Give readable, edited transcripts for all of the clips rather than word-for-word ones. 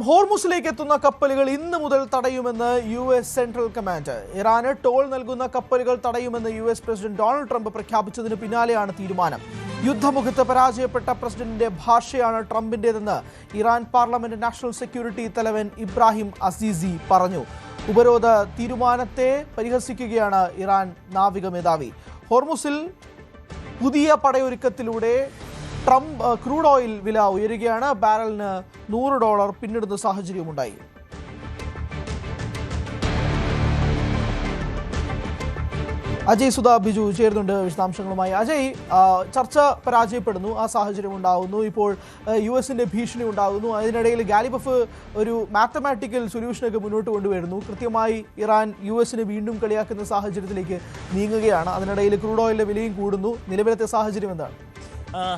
ഹോർമുസിലേക്ക് എത്തുന്ന കപ്പലുകൾ ഇന്ന് മുതൽ തടയുമെന്ന് US സെൻട്രൽ കമാൻഡ്. ഇറാന് ടോൾ നൽകുന്ന കപ്പലുകൾ തടയുമെന്ന് US പ്രസിഡന്റ് ഡൊണാൾഡ് ട്രംപ് പ്രഖ്യാപിച്ചതിന് പിന്നാലെയാണ് തീരുമാനം. യുദ്ധമുഖത്ത് പരാജയപ്പെട്ട പ്രസിഡന്റിന്റെ ഭാഷയാണ് ട്രംപിന്റേതെന്ന് ഇറാൻ പാർലമെന്റ് നാഷണൽ സെക്യൂരിറ്റി തലവൻ ഇബ്രാഹിം അസീസി പറഞ്ഞു. ഉപരോധ തീരുമാനത്തെ പരിഹസിക്കുകയാണ് ഇറാൻ നാവിക മേധാവി. ഹോർമുസിൽ പുതിയ പടയൊരുക്കത്തിലൂടെ ക്രൂഡ് ഓയിൽ വില ഉയരുകയാണ്. ബാരലിന് $100 പിന്നിടുന്ന സാഹചര്യമുണ്ടായി. അജയ് സുധാ ബിജു ചേരുന്നുണ്ട് വിശദാംശങ്ങളുമായി. അജയ്, ചർച്ച പരാജയപ്പെടുന്നു, ആ സാഹചര്യം ഉണ്ടാകുന്നു, ഇപ്പോൾ US-ന്റെ ഭീഷണി ഉണ്ടാകുന്നു. അതിനിടയിൽ ഗാലിബഫ് ഒരു മാത്തമാറ്റിക്കൽ സൊല്യൂഷനൊക്കെ മുന്നോട്ട് കൊണ്ടുവരുന്നു. കൃത്യമായി ഇറാൻ US-നെ വീണ്ടും കളിയാക്കുന്ന സാഹചര്യത്തിലേക്ക് നീങ്ങുകയാണ്. അതിനിടയിൽ ക്രൂഡ് ഓയിലിന്റെ വിലയും കൂടുന്നു. നിലവിലത്തെ സാഹചര്യം എന്താണ്?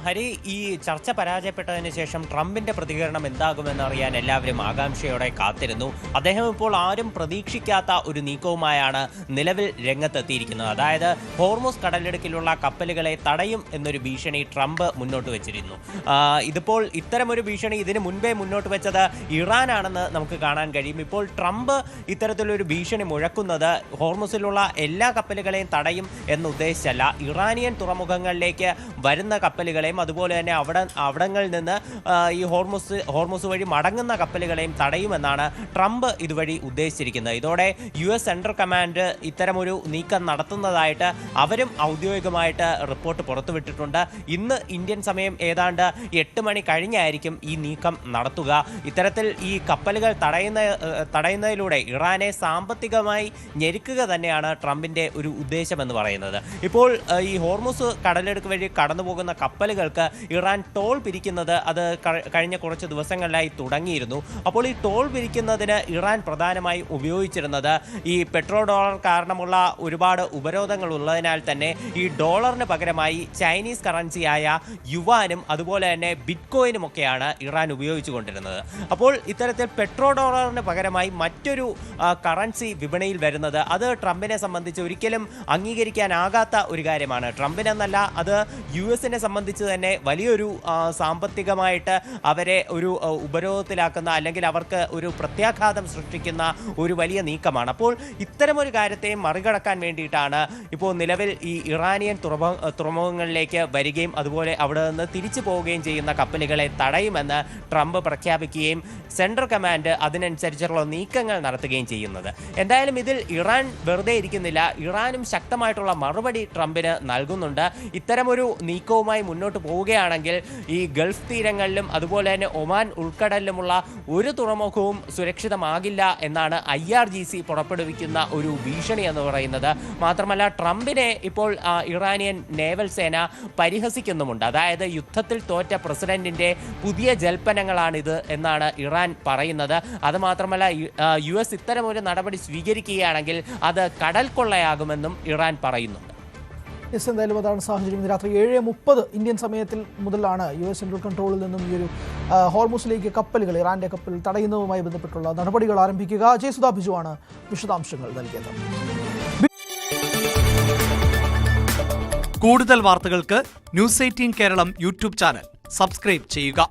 ഹരി, ഈ ചർച്ച പരാജയപ്പെട്ടതിന് ശേഷം ട്രംപിന്റെ പ്രതികരണം എന്താകുമെന്ന് അറിയാൻ എല്ലാവരും ആകാംക്ഷയോടെ കാത്തിരുന്നു. അദ്ദേഹം ഇപ്പോൾ ആരും പ്രതീക്ഷിക്കാത്ത ഒരു നീക്കവുമായാണ് നിലവിൽ രംഗത്തെത്തിയിരിക്കുന്നത്. അതായത് ഹോർമുസ് കടലിടുക്കിലുള്ള കപ്പലുകളെ തടയും എന്നൊരു ഭീഷണി ട്രംപ് മുന്നോട്ട് വെച്ചിരുന്നു. ഇതിപ്പോൾ ഇത്തരമൊരു ഭീഷണി ഇതിന് മുൻപേ മുന്നോട്ട് വെച്ചത് ഇറാനാണെന്ന് നമുക്ക് കാണാൻ കഴിയും. ഇപ്പോൾ ട്രംപ് ഇത്തരത്തിലൊരു ഭീഷണി മുഴക്കുന്നത് ഹോർമുസിലുള്ള എല്ലാ കപ്പലുകളെയും തടയും എന്നുദ്ദേശിച്ചല്ല, ഇറാനിയൻ തുറമുഖങ്ങളിലേക്ക് വരുന്ന കപ്പലുകളെയും അതുപോലെ തന്നെ അവിടങ്ങളിൽ നിന്ന് ഈ ഹോർമുസ് വഴി മടങ്ങുന്ന കപ്പലുകളെയും തടയുമെന്നാണ് ട്രംപ് ഇതുവഴി ഉദ്ദേശിച്ചിരിക്കുന്നത്. ഇതോടെ US സെൻട്രൽ കമാൻഡ് ഇത്തരമൊരു നീക്കം നടത്തുന്നതായിട്ട് അവരും ഔദ്യോഗികമായിട്ട് റിപ്പോർട്ട് പുറത്തുവിട്ടിട്ടുണ്ട്. ഇന്ന് ഇന്ത്യൻ സമയം ഏതാണ്ട് 8 മണി കഴിഞ്ഞായിരിക്കും ഈ നീക്കം നടത്തുക. ഇത്തരത്തിൽ ഈ കപ്പലുകൾ തടയുന്നതിലൂടെ ഇറാനെ സാമ്പത്തികമായി ഞെരുക്കുക തന്നെയാണ് ട്രംപിന്റെ ഒരു ഉദ്ദേശമെന്ന് പറയുന്നത്. ഇപ്പോൾ ഈ ഹോർമുസ് കടലിടുക്ക് വഴി കടന്നുപോകുന്ന കപ്പലുകൾക്ക് ഇറാൻ ടോൾ പിരിക്കുന്നത് അത് കഴിഞ്ഞ കുറച്ച് ദിവസങ്ങളിലായി തുടങ്ങിയിരുന്നു. അപ്പോൾ ഈ ടോൾ പിരിക്കുന്നതിന് ഇറാൻ പ്രധാനമായി ഉപയോഗിച്ചിരുന്നത് ഈ പെട്രോ ഡോളർ കാരണമുള്ള ഒരുപാട് ഉപരോധങ്ങൾ ഉള്ളതിനാൽ തന്നെ ഈ ഡോളറിന് പകരമായി ചൈനീസ് കറൻസിയായ യുവാനും അതുപോലെ തന്നെ ബിറ്റ്കോയിനും ഒക്കെയാണ് ഇറാൻ ഉപയോഗിച്ചു കൊണ്ടിരുന്നത്. അപ്പോൾ ഇത്തരത്തിൽ പെട്രോ ഡോളറിന് പകരമായി മറ്റൊരു കറൻസി വിപണിയിൽ വരുന്നത് അത് ട്രംപിനെ സംബന്ധിച്ച് ഒരിക്കലും അംഗീകരിക്കാനാകാത്ത ഒരു കാര്യമാണ്. ട്രംപിനെന്നല്ല, അത് US-നെ സംബന്ധിച്ച് തന്നെ വലിയൊരു സാമ്പത്തികമായിട്ട് അവരെ ഒരു ഉപരോധത്തിലാക്കുന്ന അല്ലെങ്കിൽ അവർക്ക് ഒരു പ്രത്യാഘാതം സൃഷ്ടിക്കുന്ന ഒരു വലിയ നീക്കമാണ്. അപ്പോൾ ഇത്തരമൊരു കാര്യത്തെ മറികടക്കാൻ വേണ്ടിയിട്ടാണ് ഇപ്പോൾ നിലവിൽ ഈ ഇറാനിയൻ തുറമുഖങ്ങളിലേക്ക് വരികയും അതുപോലെ അവിടെ നിന്ന് തിരിച്ചു പോവുകയും ചെയ്യുന്ന കപ്പലുകളെ തടയുമെന്ന് ട്രംപ് പ്രഖ്യാപിക്കുകയും സെൻട്രൽ കമാൻഡ് അതിനനുസരിച്ചുള്ള നീക്കങ്ങൾ നടത്തുകയും ചെയ്യുന്നത്. എന്തായാലും ഇതിൽ ഇറാൻ വെറുതെ ഇരിക്കുന്നില്ല. ഇറാനും ശക്തമായിട്ടുള്ള മറുപടി ട്രംപിന് നൽകുന്നുണ്ട്. ഇത്തരമൊരു നീക്കവുമായി മുന്നോട്ട് പോവുകയാണെങ്കിൽ ഈ ഗൾഫ് തീരങ്ങളിലും അതുപോലെ തന്നെ ഒമാൻ ഉൾക്കടലിലുമുള്ള ഒരു തുറമുഖവും സുരക്ഷിതമാകില്ല എന്നാണ് IRGC പുറപ്പെടുവിക്കുന്ന ഒരു ഭീഷണി എന്ന് പറയുന്നത്. മാത്രമല്ല, ട്രംപിനെ ഇപ്പോൾ ഇറാനിയൻ നേവൽ സേന പരിഹസിക്കുന്നുമുണ്ട്. അതായത് യുദ്ധത്തിൽ തോറ്റ പ്രസിഡന്റിന്റെ പുതിയ ജൽപ്പനങ്ങളാണിത് എന്നാണ് ഇറാൻ പറയുന്നത്. അതുമാത്രമല്ല, US ഇത്തരമൊരു നടപടി സ്വീകരിക്കുകയാണെങ്കിൽ അത് കടൽ കൊള്ളയാകുമെന്നും ഇറാൻ പറയുന്നുണ്ട്. എന്തായാലും അതാണ് സാഹചര്യം. രാത്രി 7:30 ഇന്ത്യൻ സമയത്തിൽ മുതലാണ് US സെൻട്രൽ കൺട്രോളിൽ നിന്നും ഈ ഒരു ഹോർമുസിലേക്ക് കപ്പലുകൾ, ഇറാന്റെ കപ്പൽ തടയുന്നതുമായി ബന്ധപ്പെട്ടുള്ള നടപടികൾ ആരംഭിക്കുക. അജയ് സുധാ ബിജുവാണ് വിശദാംശങ്ങൾ നൽകിയത്. കൂടുതൽ വാർത്തകൾക്ക് News 18 Keralam YouTube channel subscribe ചെയ്യുക.